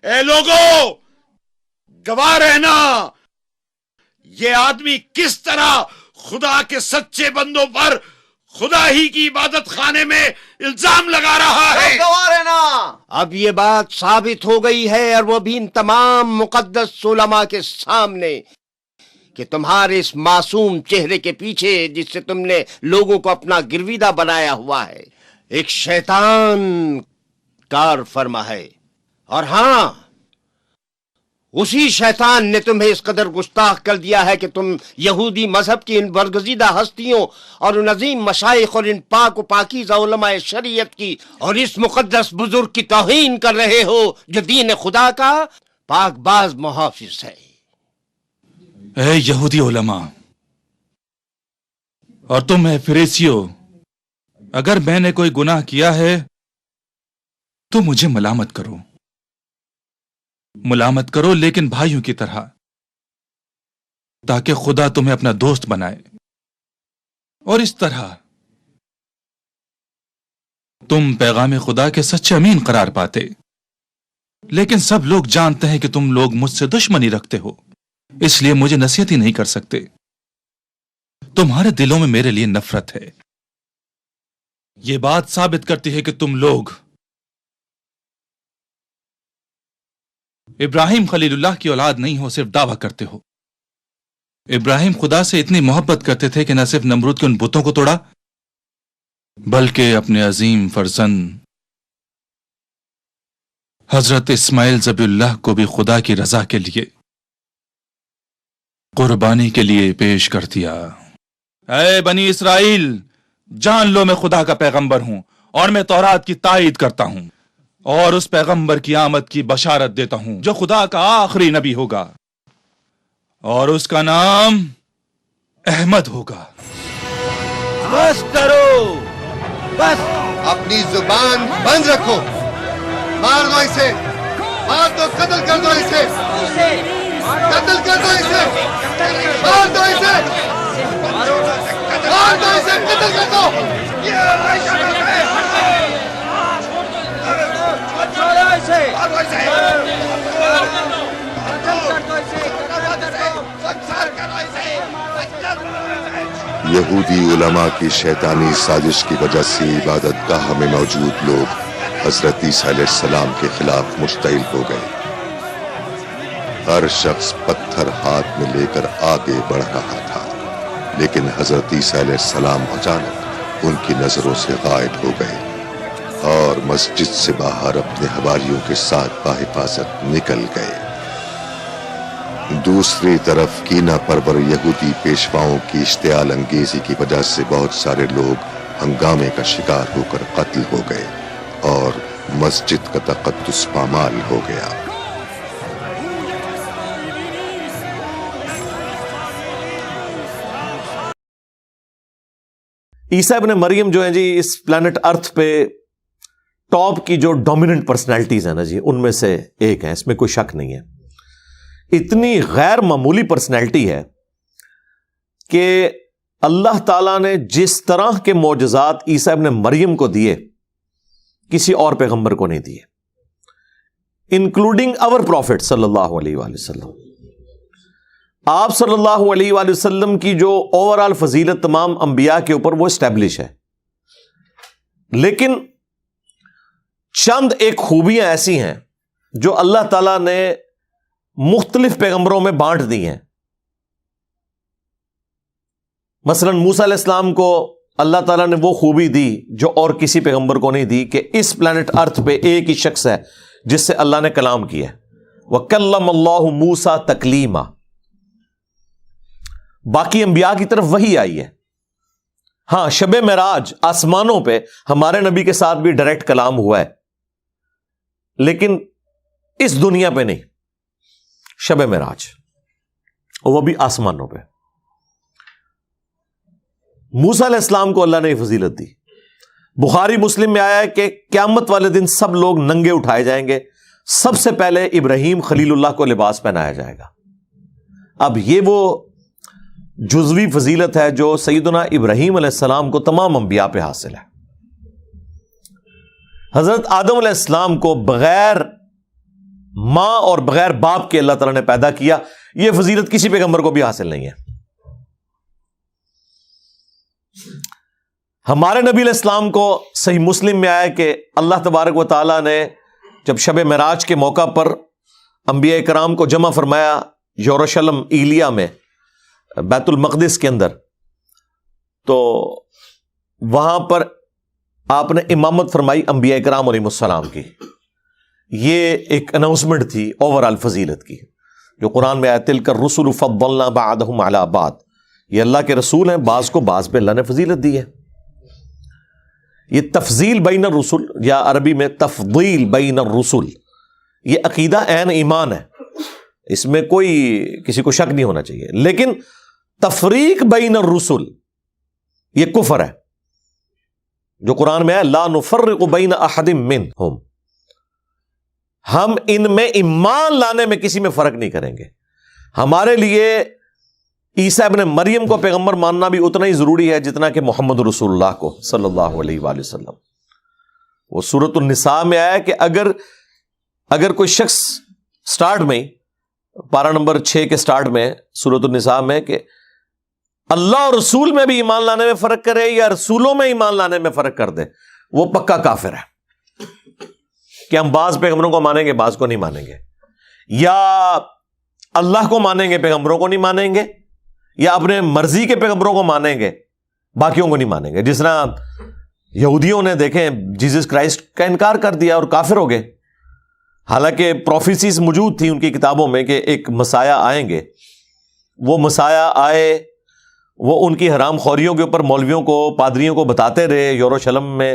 اے لوگو گواہ رہنا، یہ آدمی کس طرح خدا کے سچے بندوں پر خدا ہی کی عبادت خانے میں الزام لگا رہا ہے۔ گواہ رہنا۔ اب یہ بات ثابت ہو گئی ہے، اور وہ بھی ان تمام مقدس علماء کے سامنے، کہ تمہارے اس معصوم چہرے کے پیچھے جس سے تم نے لوگوں کو اپنا گرویدہ بنایا ہوا ہے، ایک شیطان کار فرما ہے۔ اور ہاں، اسی شیطان نے تمہیں اس قدر گستاخ کر دیا ہے کہ تم یہودی مذہب کی ان برگزیدہ ہستیوں اور ان عظیم مشائخ اور ان پاک و پاکیزہ علماء شریعت کی اور اس مقدس بزرگ کی توہین کر رہے ہو جو دین خدا کا پاک باز محافظ ہے۔ اے یہودی علماء اور تم اے فریسیو، اگر میں نے کوئی گناہ کیا ہے تو مجھے ملامت کرو لیکن بھائیوں کی طرح، تاکہ خدا تمہیں اپنا دوست بنائے، اور اس طرح تم پیغام خدا کے سچے امین قرار پاتے۔ لیکن سب لوگ جانتے ہیں کہ تم لوگ مجھ سے دشمنی رکھتے ہو، اس لیے مجھے نصیحت ہی نہیں کر سکتے۔ تمہارے دلوں میں میرے لیے نفرت ہے۔ یہ بات ثابت کرتی ہے کہ تم لوگ ابراہیم خلیل اللہ کی اولاد نہیں ہو، صرف دعویٰ کرتے ہو۔ ابراہیم خدا سے اتنی محبت کرتے تھے کہ نہ صرف نمرود کے ان بتوں کو توڑا، بلکہ اپنے عظیم فرزند حضرت اسماعیل ذبیح اللہ کو بھی خدا کی رضا کے لیے قربانی کے لیے پیش کر دیا۔ اے بنی اسرائیل، جان لو میں خدا کا پیغمبر ہوں، اور میں تورات کی تائید کرتا ہوں، اور اس پیغمبر کی آمد کی بشارت دیتا ہوں جو خدا کا آخری نبی ہوگا، اور اس کا نام احمد ہوگا۔ بس کرو، بس۔ اپنی زبان بند رکھو، مار دو اسے، مار دو، قتل کر دو اسے، قتل کر دو اسے، مار دو اسے، مار دو اسے، قتل کر دو۔ یہودی علماء کی شیطانی سازش کی وجہ سے عبادت گاہ میں موجود لوگ حضرت عیسیٰ علیہ السلام کے خلاف مشتعل ہو گئے۔ ہر شخص پتھر ہاتھ میں لے کر آگے بڑھ رہا تھا، لیکن حضرت عیسیٰ علیہ السلام اچانک ان کی نظروں سے غائب ہو گئے اور مسجد سے باہر اپنے حواریوں کے ساتھ بحفاظت نکل گئے۔ دوسری طرف کینہ پرور یہودی پیشواؤں کی اشتعال انگیزی کی وجہ سے بہت سارے لوگ ہنگامے کا شکار ہو کر قتل ہو گئے اور مسجد کا تقدس پامال ہو گیا۔ عیسیٰ ابن مریم جو ہیں جی، اس پلانٹ ارتھ پہ ٹاپ کی جو ڈومیننٹ پرسنالٹیز ہیں نا جی، ان میں سے ایک ہے، اس میں کوئی شک نہیں ہے۔ اتنی غیر معمولی پرسنالٹی ہے کہ اللہ تعالیٰ نے جس طرح کے معجزات عیسیٰ ابن مریم کو دیے کسی اور پیغمبر کو نہیں دیے، انکلوڈنگ اور پروفٹ صلی اللہ علیہ وآلہ وسلم۔ آپ صلی اللہ علیہ وآلہ وسلم کی جو اوور آل فضیلت تمام انبیاء کے اوپر وہ اسٹیبلش ہے، لیکن چند ایک خوبیاں ایسی ہیں جو اللہ تعالیٰ نے مختلف پیغمبروں میں بانٹ دی ہیں۔ مثلا موسیٰ علیہ السلام کو اللہ تعالیٰ نے وہ خوبی دی جو اور کسی پیغمبر کو نہیں دی، کہ اس پلانٹ ارتھ پہ ایک ہی شخص ہے جس سے اللہ نے کلام کیا ہے، وَكَلَّمَ اللَّهُ مُوسَىٰ تَكْلِيمًا۔ باقی انبیاء کی طرف وہی آئی ہے۔ ہاں، شب معراج آسمانوں پہ ہمارے نبی کے ساتھ بھی ڈائریکٹ کلام ہوا ہے، لیکن اس دنیا پہ نہیں، شب معراج، وہ بھی آسمانوں پہ۔ موسیٰ علیہ السلام کو اللہ نے فضیلت دی۔ بخاری مسلم میں آیا ہے کہ قیامت والے دن سب لوگ ننگے اٹھائے جائیں گے، سب سے پہلے ابراہیم خلیل اللہ کو لباس پہنایا جائے گا۔ اب یہ وہ جزوی فضیلت ہے جو سیدنا ابراہیم علیہ السلام کو تمام انبیاء پہ حاصل ہے۔ حضرت آدم علیہ السلام کو بغیر ماں اور بغیر باپ کے اللہ تعالیٰ نے پیدا کیا. یہ فضیلت کسی پیغمبر کو بھی حاصل نہیں ہے. ہمارے نبی علیہ السلام کو صحیح مسلم میں آیا کہ اللہ تبارک و تعالیٰ نے جب شب معراج کے موقع پر انبیاء کرام کو جمع فرمایا یروشلم ایلیا میں بیت المقدس کے اندر، تو وہاں پر آپ نے امامت فرمائی انبیاء کرام علیہ السلام کی. یہ ایک اناؤنسمنٹ تھی اوور آل فضیلت کی، جو قرآن میں آیا تلک الرسل فضلنا بعضهم علی بعض. یہ اللہ کے رسول ہیں، بعض کو بعض پہ اللہ نے فضیلت دی ہے. یہ تفضیل بین الرسل یا عربی میں تفضیل بین الرسل، یہ عقیدہ عین ایمان ہے، اس میں کوئی کسی کو شک نہیں ہونا چاہیے. لیکن تفریق بین الرسل یہ کفر ہے، جو قرآن میں ہے لا نفرق بین احد منہم، ہم ان میں ایمان لانے میں کسی میں فرق نہیں کریں گے. ہمارے لیے عیسیٰ ابن مریم کو پیغمبر ماننا بھی اتنا ہی ضروری ہے جتنا کہ محمد رسول اللہ کو صلی اللہ علیہ وآلہ وسلم. وہ سورۃ النساء میں آیا کہ اگر کوئی شخص سٹارٹ میں پارہ نمبر 6 کے سٹارٹ میں سورۃ النساء میں کہ اللہ اور رسول میں بھی ایمان لانے میں فرق کرے یا رسولوں میں ایمان لانے میں فرق کر دے، وہ پکا کافر ہے. کہ ہم بعض پیغمبروں کو مانیں گے بعض کو نہیں مانیں گے، یا اللہ کو مانیں گے پیغمبروں کو نہیں مانیں گے، یا اپنے مرضی کے پیغمبروں کو مانیں گے باقیوں کو نہیں مانیں گے. جس طرح یہودیوں نے دیکھیں جیزس کرائسٹ کا انکار کر دیا اور کافر ہو گئے، حالانکہ پروفیسیز موجود تھیں ان کی کتابوں میں کہ ایک مسایہ آئیں گے. وہ مسایہ آئے، وہ ان کی حرام خوریوں کے اوپر مولویوں کو پادریوں کو بتاتے رہے، یروشلم میں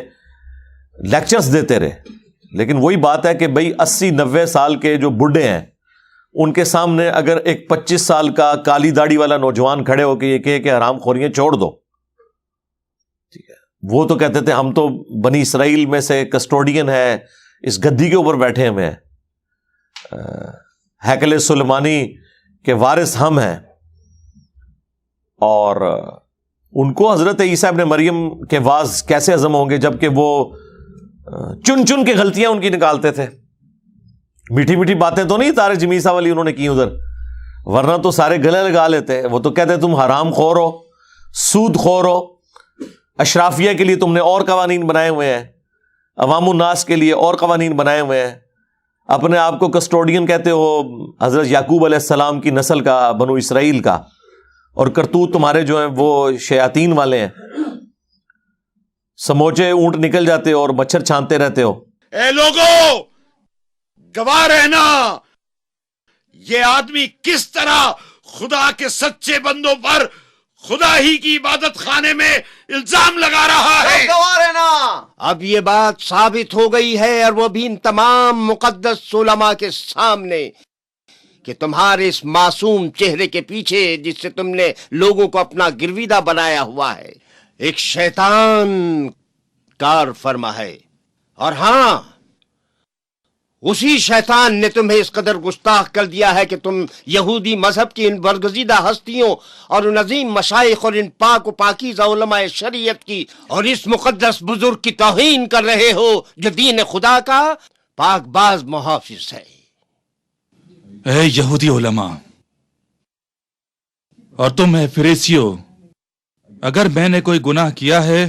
لیکچرز دیتے رہے. لیکن وہی بات ہے کہ بھئی 80-90 سال کے جو بڈھے ہیں ان کے سامنے اگر ایک 25 سال کا کالی داڑھی والا نوجوان کھڑے ہو کے یہ کہے کہ حرام خوریاں چھوڑ دو، ٹھیک ہے، وہ تو کہتے تھے ہم تو بنی اسرائیل میں سے کسٹوڈین ہے، اس گدی کے اوپر بیٹھے ہوئے ہیں، ہیکل سلیمانی کے وارث ہم ہیں. اور ان کو حضرت عیسیٰ ابن مریم کے واز کیسے ہضم ہوں گے جبکہ وہ چن چن کے غلطیاں ان کی نکالتے تھے. میٹھی میٹھی باتیں تو نہیں طارق جمیسا والی انہوں نے کی ادھر، ورنہ تو سارے گلے لگا لیتے. وہ تو کہتے تم حرام خور ہو، سود خور ہو، اشرافیہ کے لیے تم نے اور قوانین بنائے ہوئے ہیں، عوام الناس کے لیے اور قوانین بنائے ہوئے ہیں، اپنے آپ کو کسٹوڈین کہتے ہو حضرت یعقوب علیہ السلام کی نسل کا، بنو اسرائیل کا، اور کرتوت تمہارے جو ہیں وہ شیاطین والے ہیں. سموچے اونٹ نکل جاتے ہو اور مچھر چھانتے رہتے ہو. اے لوگوں، گواہ رہنا یہ آدمی کس طرح خدا کے سچے بندوں پر خدا ہی کی عبادت خانے میں الزام لگا رہا ہے. گواہ رہنا اب یہ بات ثابت ہو گئی ہے، اور وہ بھی ان تمام مقدس علماء کے سامنے، کہ تمہارے اس معصوم چہرے کے پیچھے جس سے تم نے لوگوں کو اپنا گرویدہ بنایا ہوا ہے، ایک شیطان کار فرما ہے. اور ہاں، اسی شیطان نے تمہیں اس قدر گستاخ کر دیا ہے کہ تم یہودی مذہب کی ان برگزیدہ ہستیوں اور ان عظیم مشائخ اور ان پاک و پاکیزہ علماء شریعت کی اور اس مقدس بزرگ کی توہین کر رہے ہو جو دین خدا کا پاک باز محافظ ہے. اے یہودی علماء اور تم اے فریسیو، اگر میں نے کوئی گناہ کیا ہے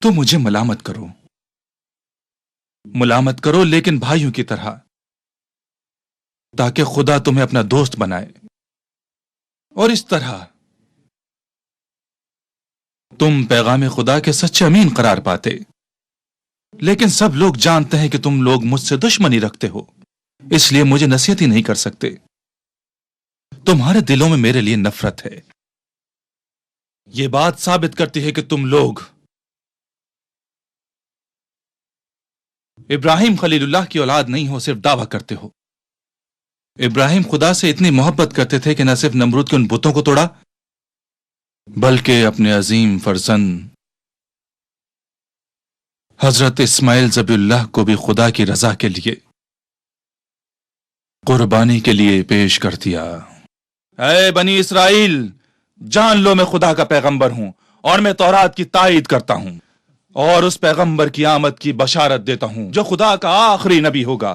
تو مجھے ملامت کرو، لیکن بھائیوں کی طرح، تاکہ خدا تمہیں اپنا دوست بنائے، اور اس طرح تم پیغام خدا کے سچے امین قرار پاتے. لیکن سب لوگ جانتے ہیں کہ تم لوگ مجھ سے دشمنی رکھتے ہو، اس لیے مجھے نصیحت ہی نہیں کر سکتے. تمہارے دلوں میں میرے لیے نفرت ہے. یہ بات ثابت کرتی ہے کہ تم لوگ ابراہیم خلیل اللہ کی اولاد نہیں ہو، صرف دعویٰ کرتے ہو. ابراہیم خدا سے اتنی محبت کرتے تھے کہ نہ صرف نمرود کے ان بتوں کو توڑا، بلکہ اپنے عظیم فرزند حضرت اسماعیل ذبیح اللہ کو بھی خدا کی رضا کے لیے قربانی کے لیے پیش کر دیا. اے بنی اسرائیل، جان لو میں خدا کا پیغمبر ہوں، اور میں تورات کی تائید کرتا ہوں، اور اس پیغمبر کی آمد کی بشارت دیتا ہوں جو خدا کا آخری نبی ہوگا.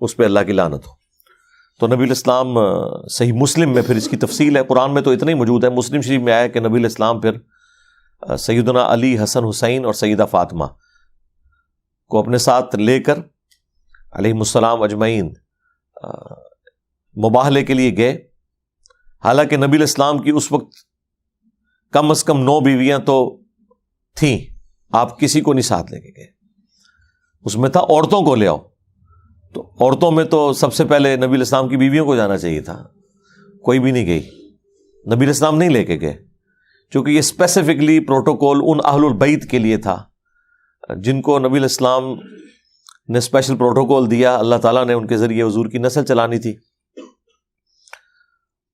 اس پہ اللہ کی لعنت ہو. تو نبی الاسلام صحیح مسلم میں پھر اس کی تفصیل ہے، قرآن میں تو اتنا ہی موجود ہے، مسلم شریف میں آیا کہ نبی الاسلام پھر سیدنا علی، حسن، حسین اور سیدہ فاطمہ کو اپنے ساتھ لے کر علیہم السلام اجمعین مباہلے کے لیے گئے. حالانکہ نبی الاسلام کی اس وقت کم از کم 9 بیویاں تو تھیں، آپ کسی کو نہیں ساتھ لے کے گئے. اس میں تھا عورتوں کو لے آؤ، تو عورتوں میں تو سب سے پہلے نبی الاسلام کی بیویوں کو جانا چاہیے تھا، کوئی بھی نہیں گئی، نبی الاسلام نہیں لے کے گئے، چونکہ یہ اسپیسیفکلی پروٹوکول ان اہل البیت کے لیے تھا جن کو نبی الاسلام نے اسپیشل پروٹوکول دیا. اللہ تعالیٰ نے ان کے ذریعے حضور کی نسل چلانی تھی.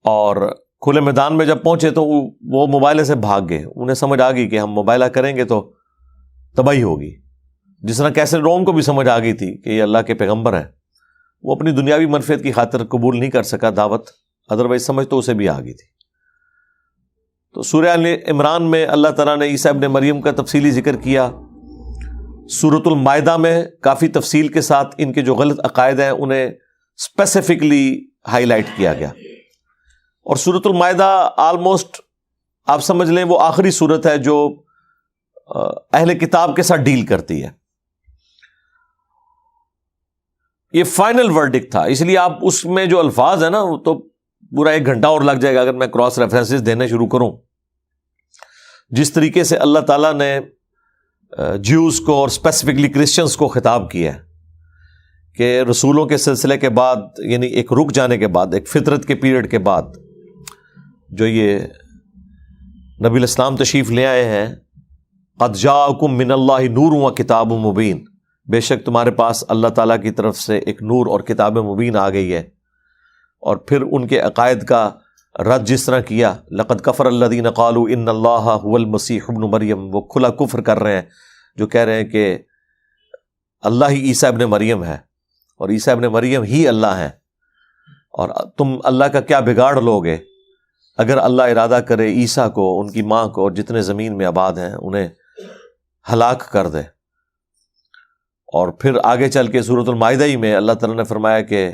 اور کھلے میدان میں جب پہنچے تو وہ مباہلے سے بھاگ گئے. انہیں سمجھ آ گئی کہ ہم مباہلہ کریں گے تو تباہی ہوگی، جس طرح کیسر روم کو بھی سمجھ آ گئی تھی کہ یہ اللہ کے پیغمبر ہیں. وہ اپنی دنیاوی منفعت کی خاطر قبول نہیں کر سکا دعوت، ادروائز سمجھ تو اسے بھی آ گئی تھی. تو سورہ آل عمران میں اللہ تعالیٰ نے عیسیٰ ابن مریم کا تفصیلی ذکر کیا. سورۃ المائدہ میں کافی تفصیل کے ساتھ ان کے جو غلط عقائد ہیں انہیں اسپیسیفکلی ہائی لائٹ کیا گیا. اور سورۃ المائدہ آلموسٹ آپ سمجھ لیں وہ آخری سورت ہے جو اہل کتاب کے ساتھ ڈیل کرتی ہے. یہ فائنل ورڈکٹ تھا، اس لیے آپ اس میں جو الفاظ ہیں نا وہ تو پورا 1 گھنٹہ اور لگ جائے گا اگر میں کراس ریفرنسز دینے شروع کروں. جس طریقے سے اللہ تعالیٰ نے جیوز کو اور اسپیسیفکلی کرسچنس کو خطاب کیا ہے کہ رسولوں کے سلسلے کے بعد، یعنی ایک رک جانے کے بعد، ایک فطرت کے پیریڈ کے بعد جو یہ نبی الاسلام تشریف لے آئے ہیں، قد جاءکم من اللہ نور و کتاب مبین، بے شک تمہارے پاس اللہ تعالیٰ کی طرف سے ایک نور اور کتاب مبین آ گئی ہے. اور پھر ان کے عقائد کا رد جس طرح کیا، لقد کفر الذین قالوا ان اللہ هو المسیح ابن مریم، وہ کھلا کفر کر رہے ہیں جو کہہ رہے ہیں کہ اللہ ہی عیسیٰ ابن مریم ہے اور عیسیٰ ابن مریم ہی اللہ ہے، اور تم اللہ کا کیا بگاڑ لوگے اگر اللہ ارادہ کرے عیسیٰ کو، ان کی ماں کو اور جتنے زمین میں آباد ہیں انہیں ہلاک کر دے. اور پھر آگے چل کے سورۃ المائدہ ہی میں اللہ تعالیٰ نے فرمایا کہ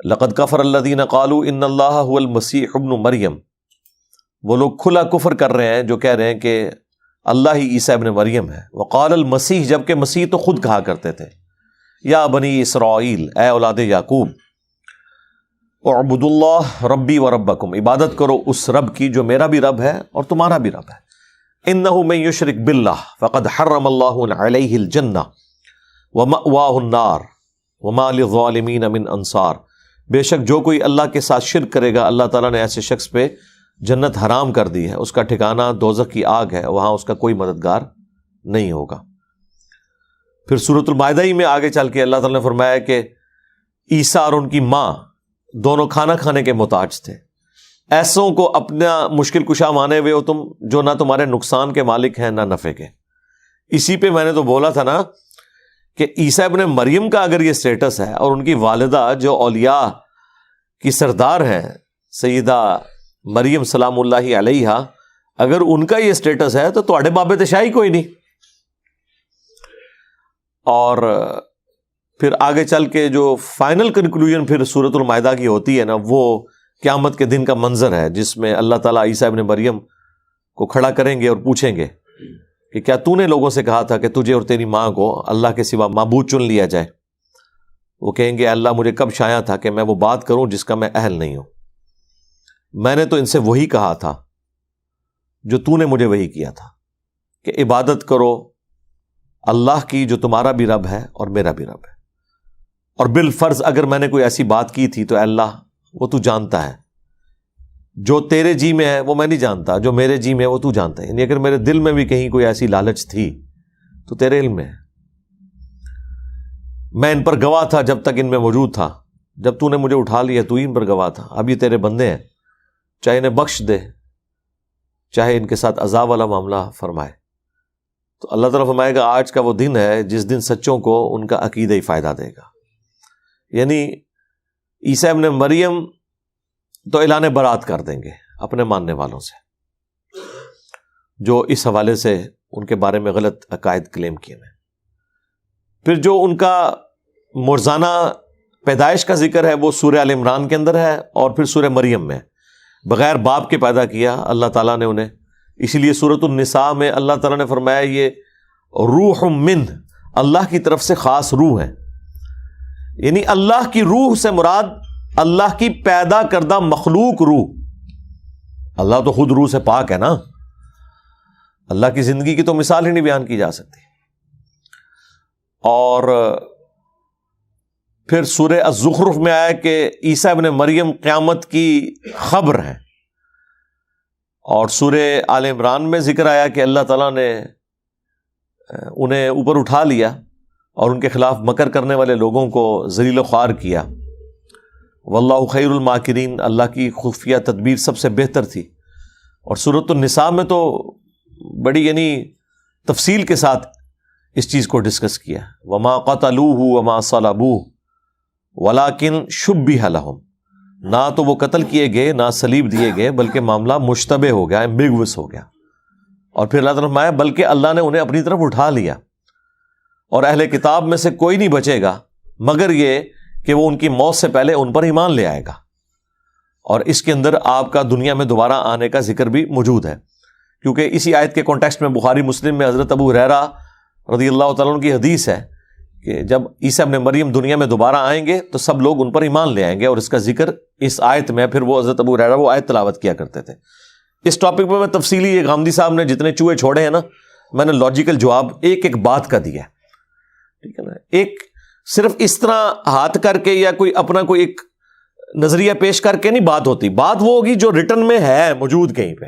لقد کفر الذین قالوا ان اللہ هو المسیح ابن مریم، وہ لوگ کھلا کفر کر رہے ہیں جو کہہ رہے ہیں کہ اللہ ہی عیسیٰ ابن مریم ہے. وقال المسیح، جبکہ مسیح تو خود کہا کرتے تھے یا بنی اسرائیل، اے اولاد یعقوب، اعبدوا اللہ ربی و ربکم، عبادت کرو اس رب کی جو میرا بھی رب ہے اور تمہارا بھی رب ہے. انہ من یشرک باللہ فقد حرم اللہ علیہ الجنہ ومأواہ النار وما للظالمین من انصار، بے شک جو کوئی اللہ کے ساتھ شرک کرے گا اللہ تعالیٰ نے ایسے شخص پہ جنت حرام کر دی ہے، اس کا ٹھکانہ دوزخ کی آگ ہے، وہاں اس کا کوئی مددگار نہیں ہوگا. پھر سورۃ المائدہ ہی میں آگے چل کے اللہ تعالیٰ نے فرمایا کہ عیسیٰ اور ان کی ماں دونوں کھانا کھانے کے محتاج تھے. ایسوں کو اپنا مشکل کشا مانے ہوئے ہو تم، جو نہ تمہارے نقصان کے مالک ہیں نہ نفع کے. اسی پہ میں نے تو بولا تھا نا کہ عیسیٰ ابن مریم کا اگر یہ سٹیٹس ہے اور ان کی والدہ جو اولیاء کی سردار ہیں سیدہ مریم سلام اللہ علیہا، اگر ان کا یہ سٹیٹس ہے تو تواڈے بابے تے شاہی کوئی نہیں. اور پھر آگے چل کے جو فائنل کنکلوژن پھر سورۃ المائدہ کی ہوتی ہے نا، وہ قیامت کے دن کا منظر ہے جس میں اللہ تعالیٰ عیسیٰ ابن مریم کو کھڑا کریں گے اور پوچھیں گے کہ کیا تو نے لوگوں سے کہا تھا کہ تجھے اور تیری ماں کو اللہ کے سوا معبود چن لیا جائے؟ وہ کہیں گے اللہ مجھے کب شایع تھا کہ میں وہ بات کروں جس کا میں اہل نہیں ہوں. میں نے تو ان سے وہی کہا تھا جو تو نے مجھے وہی کیا تھا کہ عبادت کرو اللہ کی جو تمہارا بھی رب ہے اور میرا بھی رب ہے. اور بالفرض اگر میں نے کوئی ایسی بات کی تھی تو اے اللہ وہ تو جانتا ہے، جو تیرے جی میں ہے وہ میں نہیں جانتا، جو میرے جی میں ہے وہ تو جانتا ہے. یعنی اگر میرے دل میں بھی کہیں کوئی ایسی لالچ تھی تو تیرے علم میں ہے. میں ان پر گواہ تھا جب تک ان میں موجود تھا، جب تو نے مجھے اٹھا لیا تو ہی ان پر گواہ تھا. اب یہ تیرے بندے ہیں، چاہے انہیں بخش دے چاہے ان کے ساتھ عذاب والا معاملہ فرمائے. تو اللہ تعالیٰ فرمائے گا آج کا وہ دن ہے جس دن سچوں کو ان کا عقیدہ ہی فائدہ دے گا. یعنی عیسیٰ ابن مریم تو اعلان برات کر دیں گے اپنے ماننے والوں سے جو اس حوالے سے ان کے بارے میں غلط عقائد کلیم کیے ہیں. پھر جو ان کا مرزانہ پیدائش کا ذکر ہے وہ سورہ آل عمران کے اندر ہے اور پھر سورہ مریم میں. بغیر باپ کے پیدا کیا اللہ تعالیٰ نے انہیں، اسی لیے سورۃ النساء میں اللہ تعالیٰ نے فرمایا یہ روح من، اللہ کی طرف سے خاص روح ہے. یعنی اللہ کی روح سے مراد اللہ کی پیدا کردہ مخلوق روح. اللہ تو خود روح سے پاک ہے نا، اللہ کی زندگی کی تو مثال ہی نہیں بیان کی جا سکتی. اور پھر سورہ الزخرف میں آیا کہ عیسیٰ ابن مریم قیامت کی خبر ہے. اور سورہ آل عمران میں ذکر آیا کہ اللہ تعالیٰ نے انہیں اوپر اٹھا لیا اور ان کے خلاف مکر کرنے والے لوگوں کو ذلیل و خوار کیا. واللہ خیر الماکرین، اللہ کی خفیہ تدبیر سب سے بہتر تھی. اور سورۃ النساء میں تو بڑی یعنی تفصیل کے ساتھ اس چیز کو ڈسکس کیا. وما قتلوہ وما صلبوہ ولکن شبہ لہم، نہ تو وہ قتل کیے گئے نہ صلیب دیے گئے بلکہ معاملہ مشتبہ ہو گیا، ایمبیگوس ہو گیا. اور پھر اللہ تعالیٰ نے فرمایا بلکہ اللہ نے انہیں اپنی طرف اٹھا لیا اور اہل کتاب میں سے کوئی نہیں بچے گا مگر یہ کہ وہ ان کی موت سے پہلے ان پر ایمان لے آئے گا. اور اس کے اندر آپ کا دنیا میں دوبارہ آنے کا ذکر بھی موجود ہے، کیونکہ اسی آیت کے کانٹیکسٹ میں بخاری مسلم میں حضرت ابو ہریرہ رضی اللہ تعالیٰ عنہ کی حدیث ہے کہ جب عیسیٰ ابن مریم دنیا میں دوبارہ آئیں گے تو سب لوگ ان پر ایمان لے آئیں گے. اور اس کا ذکر اس آیت میں پھر وہ حضرت ابو ہریرہ وہ آیت تلاوت کیا کرتے تھے. اس ٹاپک پہ میں تفصیلی، یہ غامدی صاحب نے جتنے چوہے چھوڑے ہیں نا، میں نے لاجیکل جواب ایک ایک بات کا دیا، ٹھیک ہے نا. ایک صرف اس طرح ہاتھ کر کے یا کوئی اپنا کوئی ایک نظریہ پیش کر کے نہیں بات ہوتی. بات وہ ہوگی جو ریٹن میں ہے موجود کہیں پہ.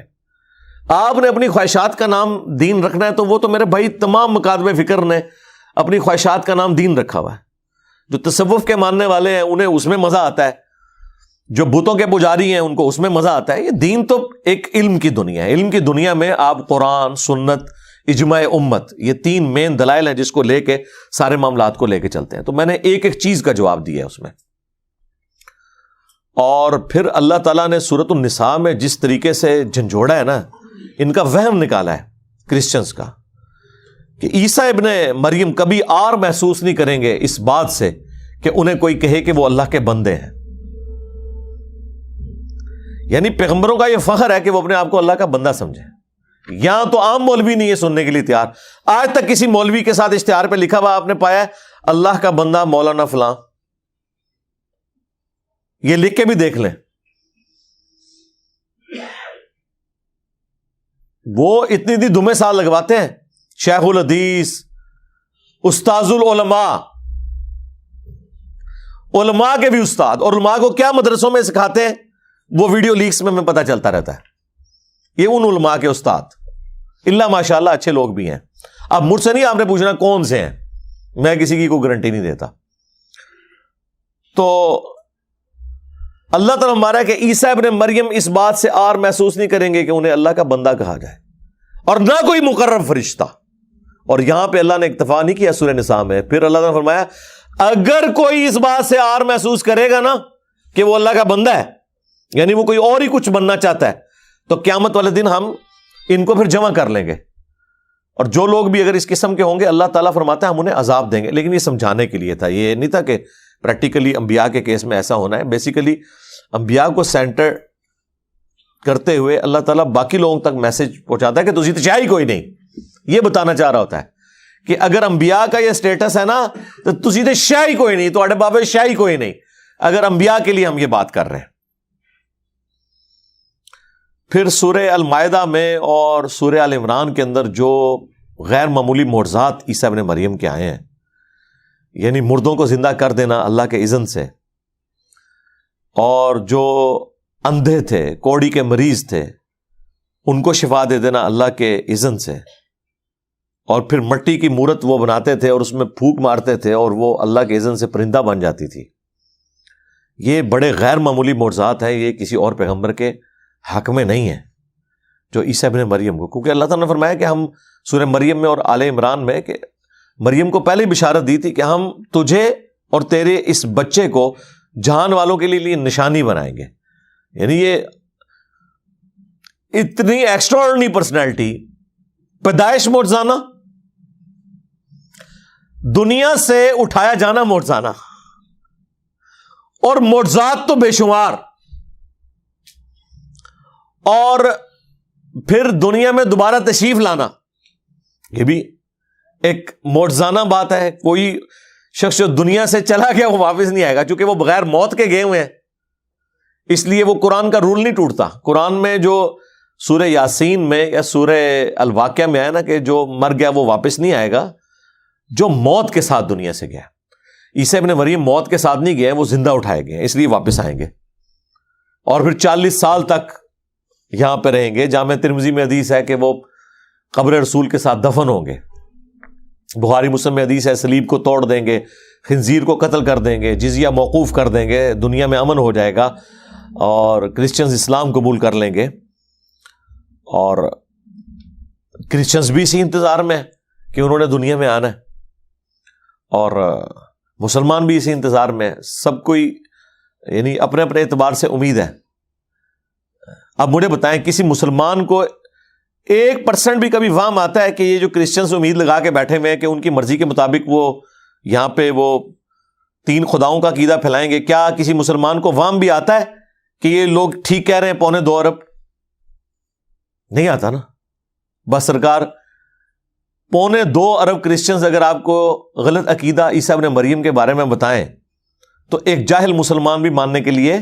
آپ نے اپنی خواہشات کا نام دین رکھنا ہے تو وہ تو میرے بھائی تمام مکاتب فکر نے اپنی خواہشات کا نام دین رکھا ہوا ہے. جو تصوف کے ماننے والے ہیں انہیں اس میں مزہ آتا ہے، جو بتوں کے پجاری ہیں ان کو اس میں مزہ آتا ہے. یہ دین تو ایک علم کی دنیا ہے. علم کی دنیا میں آپ قرآن، سنت، اجماع امت، یہ تین مین دلائل ہیں جس کو لے کے سارے معاملات کو لے کے چلتے ہیں. تو میں نے ایک ایک چیز کا جواب دیا ہے اس میں. اور پھر اللہ تعالیٰ نے سورۃ النساء میں جس طریقے سے جھنجھوڑا ہے نا، ان کا وہم نکالا ہے کرسچنز کا کہ عیسیٰ ابن مریم کبھی آر محسوس نہیں کریں گے اس بات سے کہ انہیں کوئی کہے کہ وہ اللہ کے بندے ہیں. یعنی پیغمبروں کا یہ فخر ہے کہ وہ اپنے آپ کو اللہ کا بندہ سمجھیں. یہاں تو عام مولوی نہیں ہے سننے کے لیے تیار. آج تک کسی مولوی کے ساتھ اشتہار پہ لکھا ہوا آپ نے پایا ہے اللہ کا بندہ مولانا فلاں؟ یہ لکھ کے بھی دیکھ لیں. وہ اتنی دمے سال لگواتے ہیں، شیخ الحدیث، استاذ العلماء، علماء کے بھی استاد. اور علماء کو کیا مدرسوں میں سکھاتے ہیں وہ ویڈیو لیکس میں پتہ چلتا رہتا ہے. یہ ان علماء کے استاد اللہ ماشاءاللہ اچھے لوگ بھی ہیں. اب مجھ سے نہیں آپ نے پوچھنا کون سے ہیں، میں کسی کی کوئی گارنٹی نہیں دیتا. تو اللہ تعالیٰ ہمارا کہ عیسیٰ ابن مریم اس بات سے آر محسوس نہیں کریں گے کہ انہیں اللہ کا بندہ کہا جائے، اور نہ کوئی مقرر فرشتہ. اور یہاں پہ اللہ نے اکتفا نہیں کیا سورہ نساء میں. پھر اللہ تعالیٰ نے فرمایا اگر کوئی اس بات سے آر محسوس کرے گا نا کہ وہ اللہ کا بندہ ہے، یعنی وہ کوئی اور ہی کچھ بننا چاہتا ہے، تو قیامت والے دن ہم ان کو پھر جمع کر لیں گے. اور جو لوگ بھی اگر اس قسم کے ہوں گے اللہ تعالیٰ فرماتا ہے ہم انہیں عذاب دیں گے. لیکن یہ سمجھانے کے لیے تھا، یہ نہیں تھا کہ پریکٹیکلی انبیاء کے کیس میں ایسا ہونا ہے. بیسیکلی انبیاء کو سینٹر کرتے ہوئے اللہ تعالیٰ باقی لوگوں تک میسج پہنچاتا ہے کہ تجھے تو شاہی کوئی نہیں. یہ بتانا چاہ رہا ہوتا ہے کہ اگر انبیاء کا یہ سٹیٹس ہے نا تو تجھے تو شاہی کوئی نہیں، تو اڑے بابے شاہی کوئی نہیں. اگر انبیاء کے لیے ہم یہ بات کر رہے ہیں. پھر سورہ المائدہ میں اور سورہ آل عمران کے اندر جو غیر معمولی معجزات عیسیٰ ابن مریم کے آئے ہیں، یعنی مردوں کو زندہ کر دینا اللہ کے اذن سے، اور جو اندھے تھے، کوڑی کے مریض تھے، ان کو شفا دے دینا اللہ کے اذن سے، اور پھر مٹی کی مورت وہ بناتے تھے اور اس میں پھونک مارتے تھے اور وہ اللہ کے اذن سے پرندہ بن جاتی تھی. یہ بڑے غیر معمولی معجزات ہیں. یہ کسی اور پیغمبر کے حق میں نہیں ہے جو عیسیٰ ابن مریم کو، کیونکہ اللہ تعالیٰ نے فرمایا کہ ہم سورہ مریم میں اور آل عمران میں کہ مریم کو پہلے بشارت دی تھی کہ ہم تجھے اور تیرے اس بچے کو جہان والوں کے لیے نشانی بنائیں گے. یعنی یہ اتنی ایکسٹراآرڈنری پرسنالٹی، پیدائش معجزانہ، دنیا سے اٹھایا جانا معجزانہ، اور معجزات تو بے شمار، اور پھر دنیا میں دوبارہ تشریف لانا، یہ بھی ایک معجزانہ بات ہے۔ کوئی شخص جو دنیا سے چلا گیا وہ واپس نہیں آئے گا، چونکہ وہ بغیر موت کے گئے ہوئے ہیں، اس لیے وہ قرآن کا رول نہیں ٹوٹتا۔ قرآن میں جو سورہ یاسین میں یا سورہ الواقعہ میں آیا نا کہ جو مر گیا وہ واپس نہیں آئے گا، جو موت کے ساتھ دنیا سے گیا۔ عیسیٰ ابن مریم موت کے ساتھ نہیں گئے، وہ زندہ اٹھائے گئے، اس لیے واپس آئیں گے، اور پھر 40 سال تک یہاں پہ رہیں گے۔ جامع ترمذی میں حدیث ہے کہ وہ قبر رسول کے ساتھ دفن ہوں گے۔ بخاری مسلم میں حدیث ہے صلیب کو توڑ دیں گے، خنزیر کو قتل کر دیں گے، جزیہ موقوف کر دیں گے، دنیا میں امن ہو جائے گا، اور کرسچنز اسلام قبول کر لیں گے۔ اور کرسچنز بھی اسی انتظار میں کہ انہوں نے دنیا میں آنا ہے، اور مسلمان بھی اسی انتظار میں، سب کوئی یعنی اپنے اپنے اعتبار سے امید ہے۔ اب مجھے بتائیں کسی مسلمان کو 1% بھی کبھی وہم آتا ہے کہ یہ جو کرسچنز امید لگا کے بیٹھے ہوئے ہیں کہ ان کی مرضی کے مطابق وہ یہاں پہ وہ 3 خداؤں کا عقیدہ پھیلائیں گے، کیا کسی مسلمان کو وہم بھی آتا ہے کہ یہ لوگ ٹھیک کہہ رہے ہیں 2.25 ارب؟ نہیں آتا نا۔ بس سرکار 2.25 ارب کرسچنز اگر آپ کو غلط عقیدہ عیسیٰ ابن مریم کے بارے میں بتائیں تو ایک جاہل مسلمان بھی ماننے کے لیے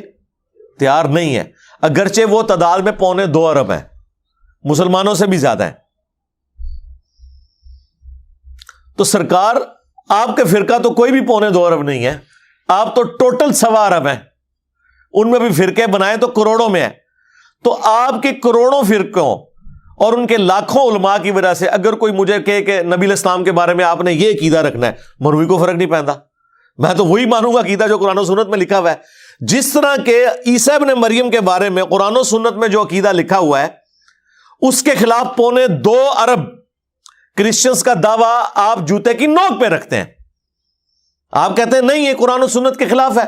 تیار نہیں ہے، اگرچہ وہ تعداد میں 2.25 ارب ہے، مسلمانوں سے بھی زیادہ ہے۔ تو سرکار آپ کے فرقہ تو کوئی بھی 2.25 ارب نہیں ہے، آپ تو ٹوٹل 1.25 ارب ہیں، ان میں بھی فرقے بنائے تو کروڑوں میں ہے۔ تو آپ کے کروڑوں فرقوں اور ان کے لاکھوں علماء کی وجہ سے اگر کوئی مجھے کہے کہ نبی علیہ السلام کے بارے میں آپ نے یہ عقیدہ رکھنا ہے، مروی کو فرق نہیں پہنتا، میں تو وہی مانوں گا عقیدہ جو قرآن و سنت میں لکھا ہوا ہے۔ جس طرح کہ عیسیٰ ابن مریم کے بارے میں قرآن و سنت میں جو عقیدہ لکھا ہوا ہے اس کے خلاف 2.25 ارب کرسچنز کا دعویٰ آپ جوتے کی نوک پہ رکھتے ہیں۔ آپ کہتے ہیں نہیں یہ قرآن و سنت کے خلاف ہے،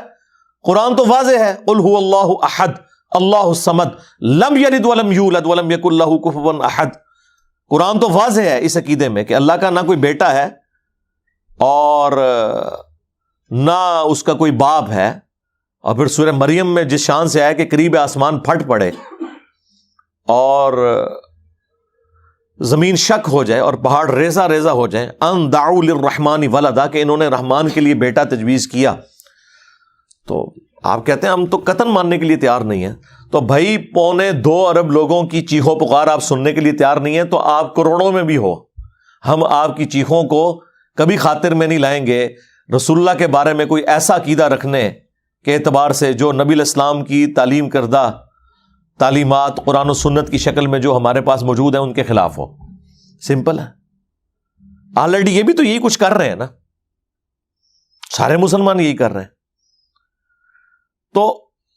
قرآن تو واضح ہے، قل هو اللہ احد اللہ الصمد لم یلد ولم یولد ولم یکن لہ کفوا احد۔ قرآن تو واضح ہے اس عقیدے میں کہ اللہ کا نہ کوئی بیٹا ہے اور نہ اس کا کوئی باپ ہے، اور پھر سورہ مریم میں جس شان سے آیا کہ قریب آسمان پھٹ پڑے اور زمین شک ہو جائے اور پہاڑ ریزہ ریزہ ہو جائیں، ان دعوا للرحمن ولدا، کہ انہوں نے رحمان کے لیے بیٹا تجویز کیا، تو آپ کہتے ہیں ہم تو قطعاً ماننے کے لیے تیار نہیں ہیں۔ تو بھائی 2.25 ارب لوگوں کی چیخو پکار آپ سننے کے لیے تیار نہیں ہیں، تو آپ کروڑوں میں بھی ہو، ہم آپ کی چیخوں کو کبھی خاطر میں نہیں لائیں گے۔ رسول اللہ کے بارے میں کوئی ایسا عقیدہ رکھنے کے اعتبار سے جو نبی علیہ السلام کی تعلیم کردہ تعلیمات قرآن و سنت کی شکل میں جو ہمارے پاس موجود ہیں ان کے خلاف ہو، سمپل ہے۔ آلریڈی یہ بھی تو یہی کچھ کر رہے ہیں نا، سارے مسلمان یہی کر رہے ہیں۔ تو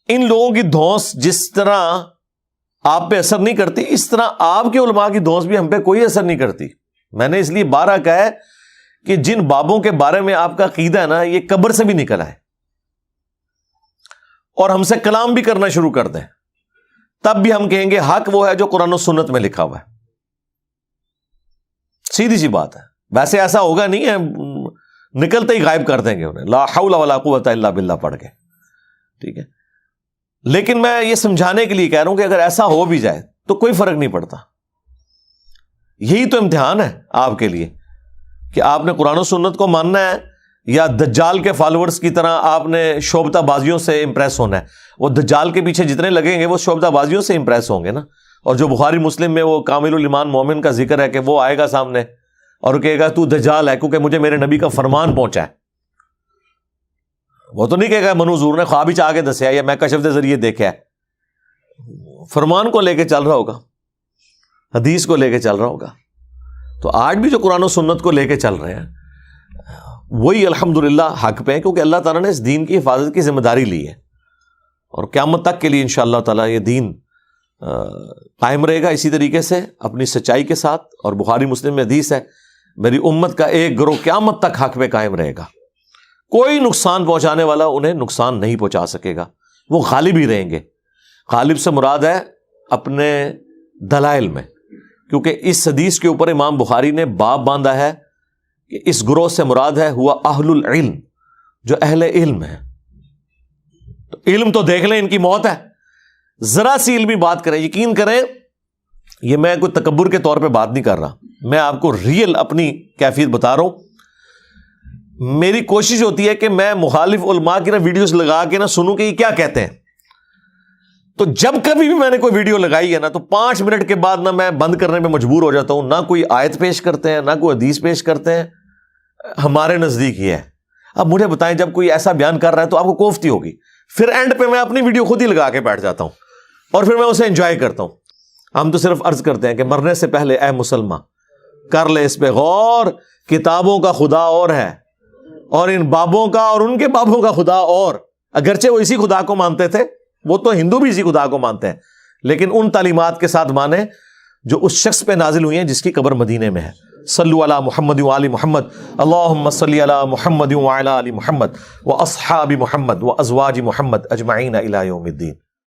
ان لوگوں کی دھونس جس طرح آپ پہ اثر نہیں کرتی، اس طرح آپ کے علماء کی دھونس بھی ہم پہ کوئی اثر نہیں کرتی۔ میں نے اس لیے بارہ کہا ہے کہ جن بابوں کے بارے میں آپ کا عقیدہ ہے نا یہ قبر سے بھی نکل آئے اور ہم سے کلام بھی کرنا شروع کر دیں، تب بھی ہم کہیں گے حق وہ ہے جو قرآن و سنت میں لکھا ہوا ہے۔ سیدھی سی بات ہے، ویسے ایسا ہوگا نہیں ہے، نکلتے ہی غائب کر دیں گے انہیں، لا حول ولا قوت الا باللہ پڑھ کے، ٹھیک ہے۔ لیکن میں یہ سمجھانے کے لیے کہہ رہا ہوں کہ اگر ایسا ہو بھی جائے تو کوئی فرق نہیں پڑتا۔ یہی تو امتحان ہے آپ کے لیے کہ آپ نے قرآن و سنت کو ماننا ہے یا دجال کے فالوورز کی طرح آپ نے شعبدہ بازیوں سے امپریس ہونا ہے۔ وہ دجال کے پیچھے جتنے لگیں گے وہ شعبدہ بازیوں سے امپریس ہوں گے نا۔ اور جو بخاری مسلم میں وہ کامل الایمان مومن کا ذکر ہے کہ وہ آئے گا سامنے اور کہے گا تو دجال ہے کیونکہ مجھے میرے نبی کا فرمان پہنچا ہے۔ وہ تو نہیں کہے گا منو حضور نے خواب ہی آ کے دسیا یا میں کشف کے ذریعے دیکھا ہے، فرمان کو لے کے چل رہا ہوگا، حدیث کو لے کے چل رہا ہوگا۔ تو آج بھی جو قرآن و سنت کو لے کے چل رہے ہیں وہی الحمدللہ حق پہ ہیں، کیونکہ اللہ تعالیٰ نے اس دین کی حفاظت کی ذمہ داری لی ہے، اور قیامت تک کے لیے انشاءاللہ تعالیٰ یہ دین قائم رہے گا اسی طریقے سے اپنی سچائی کے ساتھ۔ اور بخاری مسلم میں حدیث ہے میری امت کا ایک گروہ قیامت تک حق پہ قائم رہے گا، کوئی نقصان پہنچانے والا انہیں نقصان نہیں پہنچا سکے گا، وہ غالب ہی رہیں گے۔ غالب سے مراد ہے اپنے دلائل میں، کیونکہ اس حدیث کے اوپر امام بخاری نے باب باندھا ہے کہ اس گروہ سے مراد ہے ہوا اہل العلم، جو اہل علم ہے. تو علم تو دیکھ لیں ان کی موت ہے، ذرا سی علمی بات کریں. یقین کریں یہ میں کوئی تکبر کے طور پہ بات نہیں کر رہا، میں آپ کو ریئل اپنی کیفیت بتا رہا ہوں. میری کوشش ہوتی ہے کہ میں مخالف علماء کی نا ویڈیوز لگا کے نا سنوں کہ یہ کیا کہتے ہیں. تو جب کبھی بھی میں نے کوئی ویڈیو لگائی ہے نا تو 5 منٹ کے بعد نہ میں بند کرنے پہ مجبور ہو جاتا ہوں. نہ کوئی آیت پیش کرتے ہیں، نہ کوئی حدیث پیش کرتے ہیں. ہمارے نزدیک یہ ہے. اب مجھے بتائیں جب کوئی ایسا بیان کر رہا ہے تو آپ کو کوفتی ہوگی. پھر اینڈ پہ میں اپنی ویڈیو خود ہی لگا کے بیٹھ جاتا ہوں اور پھر میں اسے انجوائے کرتا ہوں. ہم تو صرف عرض کرتے ہیں کہ مرنے سے پہلے اے مسلمان کر لے اس پہ غور، کتابوں کا خدا اور ہے اور ان بابوں کا اور ان کے بابوں کا خدا اور. اگرچہ وہ اسی خدا کو مانتے تھے، وہ تو ہندو بھی اسی خدا کو مانتے ہیں، لیکن ان تعلیمات کے ساتھ مانے جو اس شخص پہ نازل ہوئی ہیں جس کی قبر مدینے میں ہے. صلو علی محمد و آل محمد، اللہم صلی علی محمد و علی آل محمد و اصحاب محمد و ازواج محمد اجمعین الی یوم الدین.